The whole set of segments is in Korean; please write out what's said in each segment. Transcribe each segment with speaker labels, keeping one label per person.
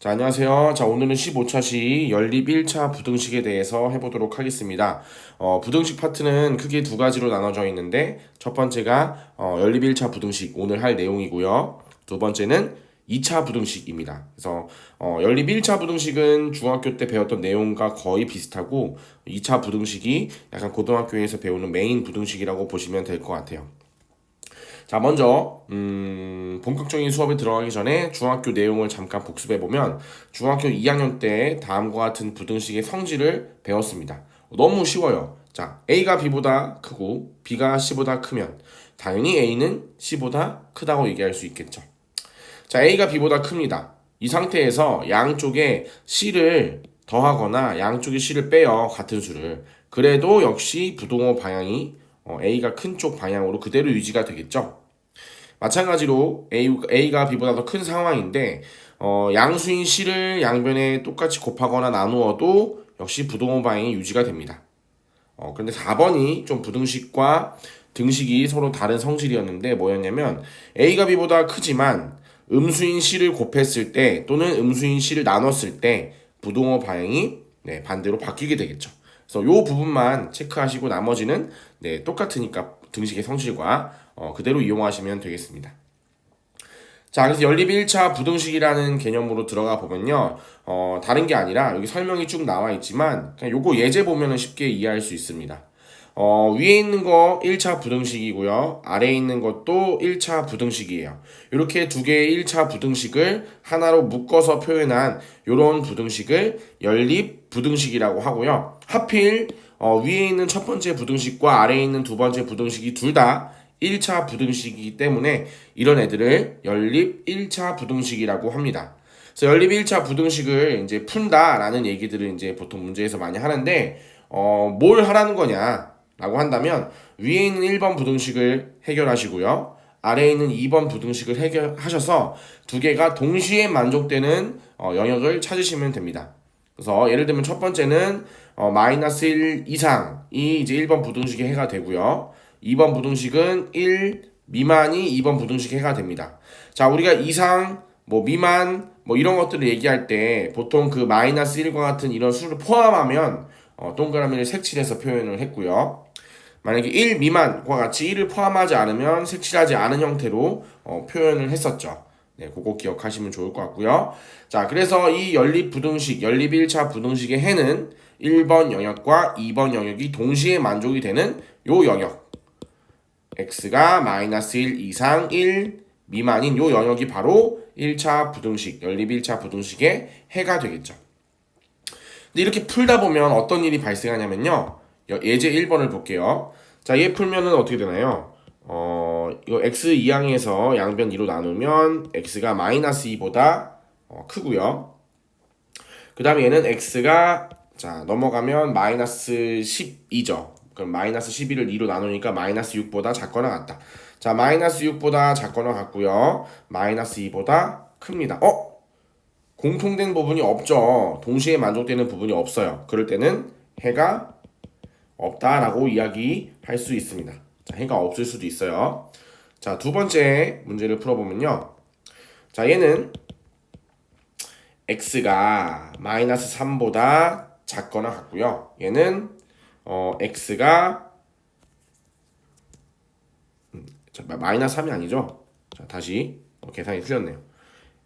Speaker 1: 자, 안녕하세요. 자, 오늘은 15차시 연립 1차 부등식에 대해서 해보도록 하겠습니다. 부등식 파트는 크게 두 가지로 나눠져 있는데, 첫 번째가 연립 1차 부등식, 오늘 할 내용이고요. 두 번째는 2차 부등식입니다. 그래서 연립 1차 부등식은 중학교 때 배웠던 내용과 거의 비슷하고, 2차 부등식이 약간 고등학교에서 배우는 메인 부등식이라고 보시면 될 것 같아요. 자, 먼저 본격적인 수업에 들어가기 전에 중학교 내용을 잠깐 복습해보면 중학교 2학년 때 다음과 같은 부등식의 성질을 배웠습니다. 너무 쉬워요. 자, A가 B보다 크고 B가 C보다 크면 당연히 A는 C보다 크다고 얘기할 수 있겠죠. 자, A가 B보다 큽니다. 이 상태에서 양쪽에 C를 더하거나 양쪽에 C를 빼요. 같은 수를. 그래도 역시 부동호 방향이 A가 큰 쪽 방향으로 그대로 유지가 되겠죠. 마찬가지로 A가 B보다 더 큰 상황인데 양수인 C를 양변에 똑같이 곱하거나 나누어도 역시 부동호 방향이 유지가 됩니다. 그런데 4번이 좀 부등식과 등식이 서로 다른 성질이었는데 뭐였냐면 A가 B보다 크지만 음수인 C를 곱했을 때 또는 음수인 C를 나눴을 때 부동호 방향이 반대로 바뀌게 되겠죠. 그래서 이 부분만 체크하시고 나머지는 똑같으니까 등식의 성질과 그대로 이용하시면 되겠습니다. 자, 그래서 연립 1차 부등식이라는 개념으로 들어가 보면요. 다른 게 아니라 여기 설명이 쭉 나와 있지만 그냥 요거 예제 보면은 쉽게 이해할 수 있습니다. 위에 있는 거 1차 부등식이고요. 아래에 있는 것도 1차 부등식이에요. 이렇게 두 개의 1차 부등식을 하나로 묶어서 표현한 이런 부등식을 연립 부등식이라고 하고요. 하필 위에 있는 첫 번째 부등식과 아래에 있는 두 번째 부등식이 둘 다 1차 부등식이기 때문에 이런 애들을 연립 1차 부등식이라고 합니다. 그래서 연립 1차 부등식을 이제 푼다라는 얘기들을 이제 보통 문제에서 많이 하는데 뭘 하라는 거냐? 라고 한다면 위에 있는 1번 부등식을 해결하시고요. 아래에 있는 2번 부등식을 해결하셔서 두 개가 동시에 만족되는 영역을 찾으시면 됩니다. 그래서 예를 들면 첫 번째는 마이너스 1 이상이 이제 1번 부등식의 해가 되고요. 2번 부등식은 1 미만이 2번 부등식의 해가 됩니다. 자, 우리가 이상, 미만, 이런 것들을 얘기할 때 보통 그 마이너스 1과 같은 이런 수를 포함하면 동그라미를 색칠해서 표현을 했고요. 만약에 1 미만과 같이 1을 포함하지 않으면 색칠하지 않은 형태로 표현을 했었죠. 그거 기억하시면 좋을 것 같고요. 자, 그래서 이 연립 부등식, 연립 1차 부등식의 해는 1번 영역과 2번 영역이 동시에 만족이 되는 요 영역. x가 마이너스 1 이상 1 미만인 요 영역이 바로 1차 부등식, 연립 1차 부등식의 해가 되겠죠. 근데 이렇게 풀다 보면 어떤 일이 발생하냐면요. 예제 1번을 볼게요. 자, 얘 풀면은 어떻게 되나요? 이거 x 이항에서 양변 2로 나누면 x가 마이너스 2보다 크고요. 그 다음에 얘는 x가 자 넘어가면 마이너스 12죠. 그럼 마이너스 12를 2로 나누니까 마이너스 6보다 작거나 같다. 자, 마이너스 6보다 작거나 같고요. 마이너스 2보다 큽니다. 공통된 부분이 없죠. 동시에 만족되는 부분이 없어요. 그럴 때는 해가 없다라고 이야기할 수 있습니다. 자, 해가 없을 수도 있어요. 자, 두 번째 문제를 풀어보면요. 자, 얘는 x가 마이너스 3보다 작거나 같고요. 얘는 x가 마이너스 3이 아니죠. 자, 다시 계산이 틀렸네요.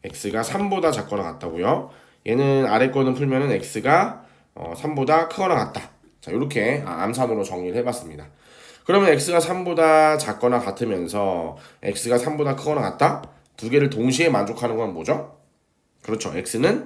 Speaker 1: x가 3보다 작거나 같다고요. 얘는 아래 거는 풀면은 x가 3보다 크거나 같다. 자, 이렇게 암산으로 정리를 해봤습니다. 그러면 x가 3보다 작거나 같으면서 x가 3보다 크거나 같다? 두 개를 동시에 만족하는 건 뭐죠? 그렇죠. x는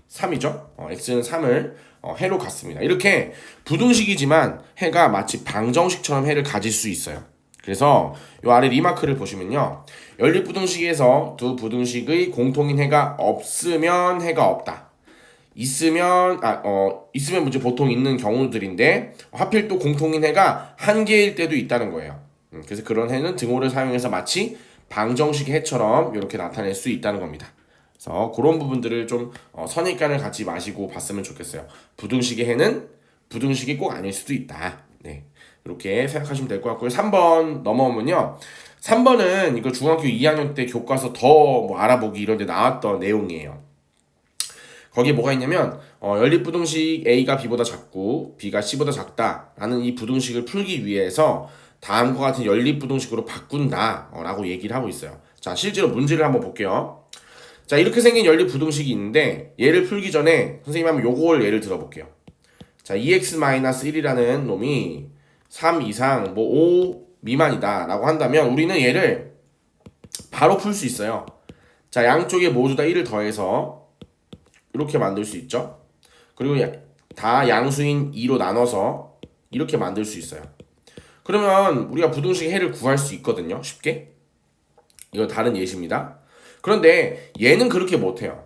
Speaker 1: 3이죠. x는 3을 해로 갖습니다. 이렇게 부등식이지만 해가 마치 방정식처럼 해를 가질 수 있어요. 그래서 이 아래 리마크를 보시면요. 연립 부등식에서 두 부등식의 공통인 해가 없으면 해가 없다. 있으면 문제 보통 있는 경우들인데 하필 또 공통인 해가 한 개일 때도 있다는 거예요. 그래서 그런 해는 등호를 사용해서 마치 방정식 해처럼 이렇게 나타낼 수 있다는 겁니다. 그래서 그런 부분들을 좀 선입관을 갖지 마시고 봤으면 좋겠어요. 부등식의 해는 부등식이 꼭 아닐 수도 있다. 네, 이렇게 생각하시면 될 것 같고요. 3번 넘어오면요. 3번은 이거 중학교 2학년 때 교과서 더 알아보기 이런 데 나왔던 내용이에요. 거기에 뭐가 있냐면 연립부등식 A가 B보다 작고 B가 C보다 작다라는 이 부등식을 풀기 위해서 다음과 같은 연립부등식으로 바꾼다 라고 얘기를 하고 있어요. 자, 실제로 문제를 한번 볼게요. 자, 이렇게 생긴 연립부등식이 있는데 얘를 풀기 전에 선생님 한번 요걸 예를 들어볼게요. 자, 2x-1이라는 놈이 3 이상 5 미만이다 라고 한다면 우리는 얘를 바로 풀 수 있어요. 자, 양쪽에 모두 다 1을 더해서 이렇게 만들 수 있죠. 그리고 다 양수인 2로 나눠서 이렇게 만들 수 있어요. 그러면 우리가 부등식의 해를 구할 수 있거든요. 쉽게. 이거 다른 예시입니다. 그런데 얘는 그렇게 못해요.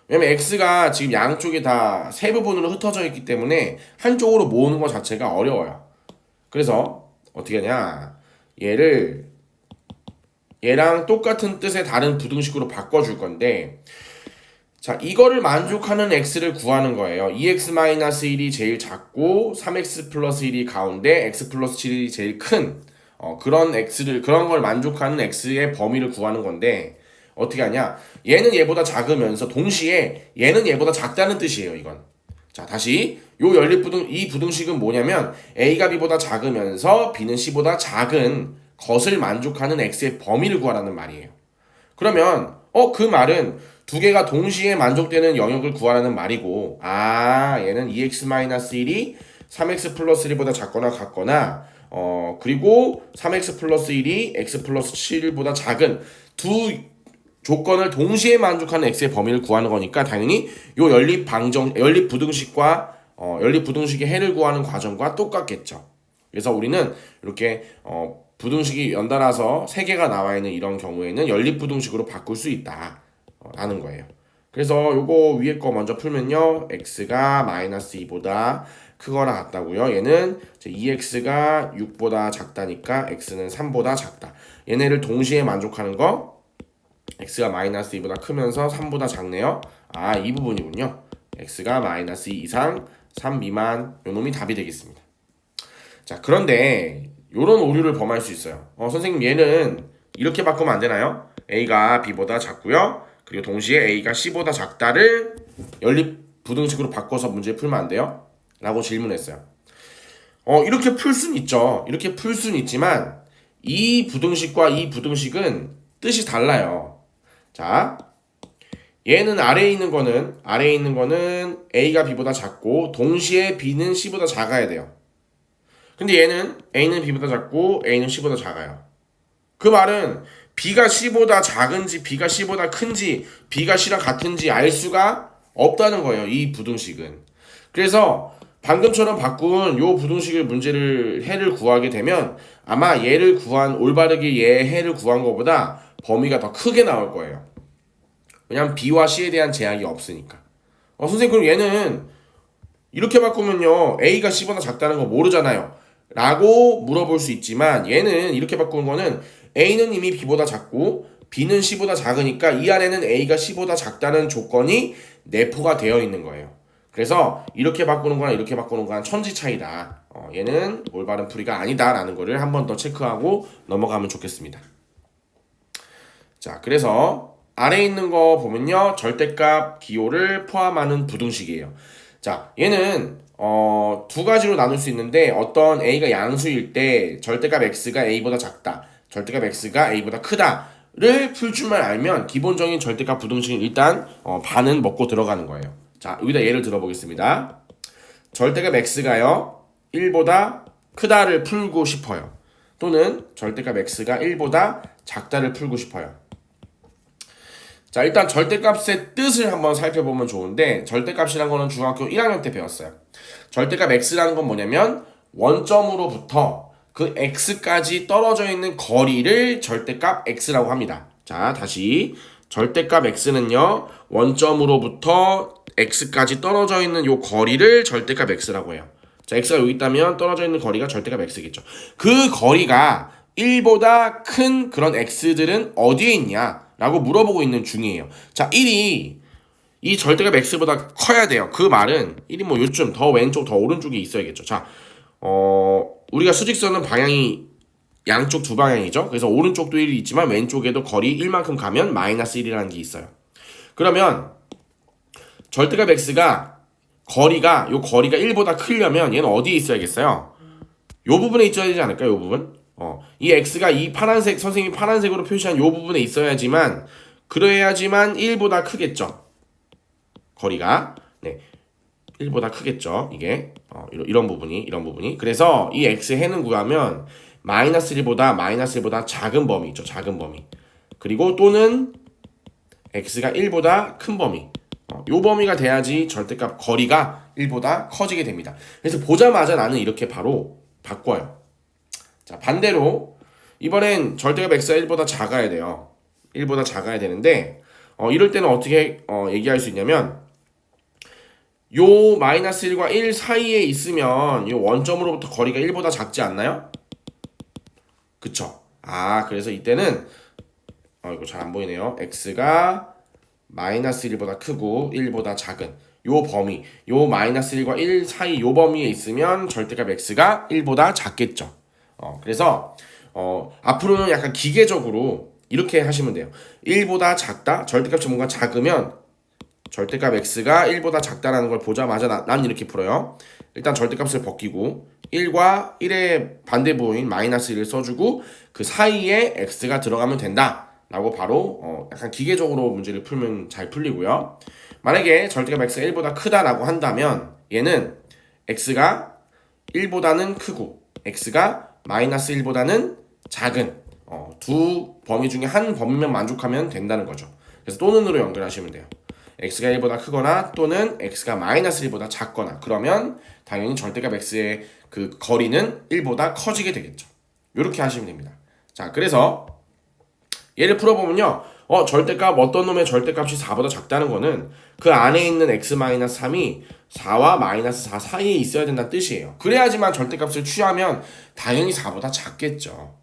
Speaker 1: 왜냐면 x가 지금 양쪽에 다 세 부분으로 흩어져 있기 때문에 한쪽으로 모으는 것 자체가 어려워요. 그래서 어떻게 하냐, 얘랑 똑같은 뜻의 다른 부등식으로 바꿔줄 건데, 자, 이거를 만족하는 x를 구하는 거예요. 2x-1이 제일 작고 3x 플러스 1이 가운데 x 플러스 7이 제일 큰 그런 걸 만족하는 x의 범위를 구하는 건데, 어떻게 하냐, 얘는 얘보다 작으면서 동시에 얘는 얘보다 작다는 뜻이에요. 이건. 자, 다시 이 부등식은 뭐냐면 a가 b보다 작으면서 b는 c보다 작은 것을 만족하는 x의 범위를 구하라는 말이에요. 그러면 그 말은 두 개가 동시에 만족되는 영역을 구하라는 말이고, 얘는 2x-1이 3x 플러스 1보다 작거나 같거나 그리고 3x 플러스 1이 x 플러스 7보다 작은 두 조건을 동시에 만족하는 x의 범위를 구하는 거니까 당연히 요 연립 부등식의 해를 구하는 과정과 똑같겠죠. 그래서 우리는 이렇게 부등식이 연달아서 세 개가 나와 있는 이런 경우에는 연립 부등식으로 바꿀 수 있다 라는 거예요. 그래서 요거 위에 거 먼저 풀면요, x가 마이너스 2보다 크거나 같다고요. 얘는 2x가 6보다 작다니까 x는 3보다 작다. 얘네를 동시에 만족하는 거, x가 마이너스 2보다 크면서 3보다 작네요. 이 부분이군요. x가 마이너스 2 이상 3 미만, 요 놈이 답이 되겠습니다. 자, 그런데 요런 오류를 범할 수 있어요. 선생님, 얘는 이렇게 바꾸면 안 되나요? a가 b보다 작고요, 그리고 동시에 a가 c보다 작다를 연립 부등식으로 바꿔서 문제 풀면 안 돼요? 라고 질문했어요. 이렇게 풀 수는 있죠. 이렇게 풀 수는 있지만 이 부등식과 이 부등식은 뜻이 달라요. 자, 얘는 아래에 있는 거는 a가 b보다 작고 동시에 b는 c보다 작아야 돼요. 근데 얘는 a는 b보다 작고 a는 c보다 작아요. 그 말은 b가 c보다 작은지 b가 c보다 큰지 b가 c랑 같은지 알 수가 없다는 거예요. 이 부등식은. 그래서 방금처럼 바꾼 요 부등식의 해를 구하게 되면 아마 올바르게 얘 해를 구한 것보다 범위가 더 크게 나올 거예요. 왜냐면 b와 c에 대한 제약이 없으니까. 선생님, 그럼 얘는 이렇게 바꾸면요, a가 c보다 작다는 거 모르잖아요 라고 물어볼 수 있지만, 얘는 이렇게 바꾸는 거는 a는 이미 b보다 작고 b는 c보다 작으니까 이 안에는 a가 c보다 작다는 조건이 내포가 되어 있는 거예요. 그래서 이렇게 바꾸는 거랑 이렇게 바꾸는 거랑 천지 차이다. 얘는 올바른 풀이가 아니다 라는 거를 한 번 더 체크하고 넘어가면 좋겠습니다. 자, 그래서 아래에 있는 거 보면요, 절대값 기호를 포함하는 부등식이에요. 자, 얘는 두 가지로 나눌 수 있는데, 어떤 a가 양수일 때 절대값 x가 a보다 작다, 절대값 x가 a보다 크다를 풀 줄만 알면 기본적인 절대값 부등식은 일단 반은 먹고 들어가는 거예요. 자, 여기다 예를 들어보겠습니다. 절대값 x가요 1보다 크다를 풀고 싶어요. 또는 절대값 x가 1보다 작다를 풀고 싶어요. 자, 일단 절대값의 뜻을 한번 살펴보면 좋은데, 절대값이란 거는 중학교 1학년 때 배웠어요. 절대값 x라는 건 뭐냐면 원점으로부터 그 x까지 떨어져 있는 거리를 절대값 x라고 합니다. 자, 다시 절대값 x는요, 원점으로부터 x까지 떨어져 있는 요 거리를 절대값 x라고 해요. 자, x가 여기 있다면 떨어져 있는 거리가 절대값 x겠죠. 그 거리가 1보다 큰 그런 x들은 어디에 있냐 라고 물어보고 있는 중이에요. 자, 1이 이 절대값 x보다 커야 돼요. 그 말은 1이 뭐 요쯤 더 왼쪽 더 오른쪽에 있어야겠죠. 자, 우리가 수직선은 방향이 양쪽 두 방향이죠. 그래서 오른쪽도 1이 있지만 왼쪽에도 거리 1만큼 가면 마이너스 1이라는 게 있어요. 그러면 절대값 x가 요 거리가 1보다 크려면 얘는 어디에 있어야겠어요? 요 부분에 있어야 되지 않을까요? 요 부분? 이 x가 이 파란색, 선생님이 파란색으로 표시한 요 부분에 있어야지만, 그래야지만 1보다 크겠죠. 거리가. 네. 1보다 크겠죠. 이게. 이런 부분이. 그래서 이 x 해는 구하면 마이너스 1보다 작은 범위 있죠. 작은 범위. 그리고 또는 x가 1보다 큰 범위. 요 범위가 돼야지 절대값 거리가 1보다 커지게 됩니다. 그래서 보자마자 나는 이렇게 바로 바꿔요. 자, 반대로 이번엔 절대값 x가 1보다 작아야 돼요. 1보다 작아야 되는데 이럴 때는 어떻게 얘기할 수 있냐면, 요 마이너스 1과 1 사이에 있으면 요 원점으로부터 거리가 1보다 작지 않나요? 그쵸? 그래서 이때는 이거 잘 안 보이네요. x가 마이너스 1보다 크고 1보다 작은 요 범위, 요 마이너스 1과 1 사이 요 범위에 있으면 절대값 x가 1보다 작겠죠. 그래서 앞으로는 약간 기계적으로 이렇게 하시면 돼요. 1보다 작다, 절대값이 뭔가 작으면 절대값 x가 1보다 작다라는 걸 보자마자 난 이렇게 풀어요. 일단 절대값을 벗기고 1과 1의 반대부호인 마이너스 1을 써주고 그 사이에 x가 들어가면 된다 라고 바로 약간 기계적으로 문제를 풀면 잘 풀리고요. 만약에 절대값 x가 1보다 크다라고 한다면 얘는 x가 1보다는 크고 x가 마이너스 1보다는 작은 두 범위 중에 한 범위만 만족하면 된다는 거죠. 그래서 또는으로 연결하시면 돼요. x가 1보다 크거나 또는 x가 마이너스 1보다 작거나, 그러면 당연히 절대값 x의 그 거리는 1보다 커지게 되겠죠. 이렇게 하시면 됩니다. 자, 그래서 얘를 풀어보면요, 절대값, 어떤 놈의 절대값이 4보다 작다는 거는 그 안에 있는 x-3이 4와 마이너스 4 사이에 있어야 된다는 뜻이에요. 그래야지만 절대값을 취하면 당연히 4보다 작겠죠.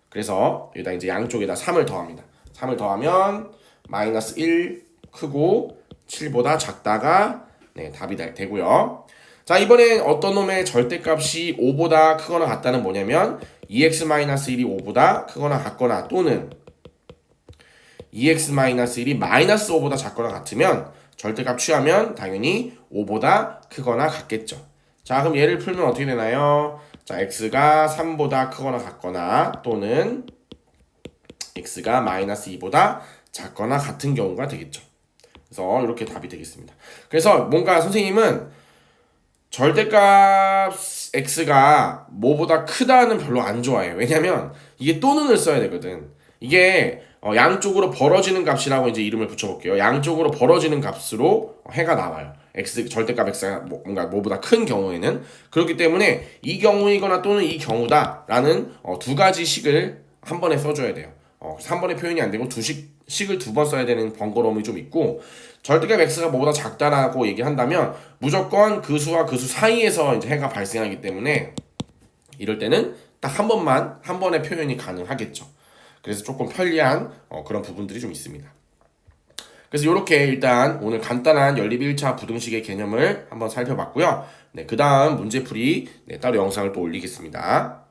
Speaker 1: 그래서 여기다 이제 양쪽에다 3을 더합니다. 3을 더하면 마이너스 1 크고 7보다 작다가 답이 되고요. 자, 이번엔 어떤 놈의 절대값이 5보다 크거나 같다는 뭐냐면 2x-1이 5보다 크거나 같거나 또는 2x-1이 마이너스 5보다 작거나 같으면 절대값 취하면 당연히 5보다 크거나 같겠죠. 자, 그럼 얘를 풀면 어떻게 되나요? 자, x가 3보다 크거나 같거나 또는 x가 마이너스 2보다 작거나 같은 경우가 되겠죠. 그래서 이렇게 답이 되겠습니다. 그래서 뭔가 선생님은 절대값 x가 뭐보다 크다는 별로 안 좋아해요. 왜냐면 이게 또는을 써야 되거든. 이게 양쪽으로 벌어지는 값이라고 이제 이름을 붙여볼게요. 양쪽으로 벌어지는 값으로 해가 나와요. 절대값 x가 뭔가 뭐보다 큰 경우에는. 그렇기 때문에 이 경우이거나 또는 이 경우다라는 두 가지 식을 한 번에 써줘야 돼요. 그래서 한 번에 표현이 안 되고 식을 두 번 써야 되는 번거로움이 좀 있고, 절대값 x가 뭐보다 작다라고 얘기한다면 무조건 그 수와 그 수 사이에서 이제 해가 발생하기 때문에 이럴 때는 딱 한 번의 표현이 가능하겠죠. 그래서 조금 편리한 그런 부분들이 좀 있습니다. 그래서 이렇게 일단 오늘 간단한 연립 1차 부등식의 개념을 한번 살펴봤고요. 그 다음 문제풀이 따로 영상을 또 올리겠습니다.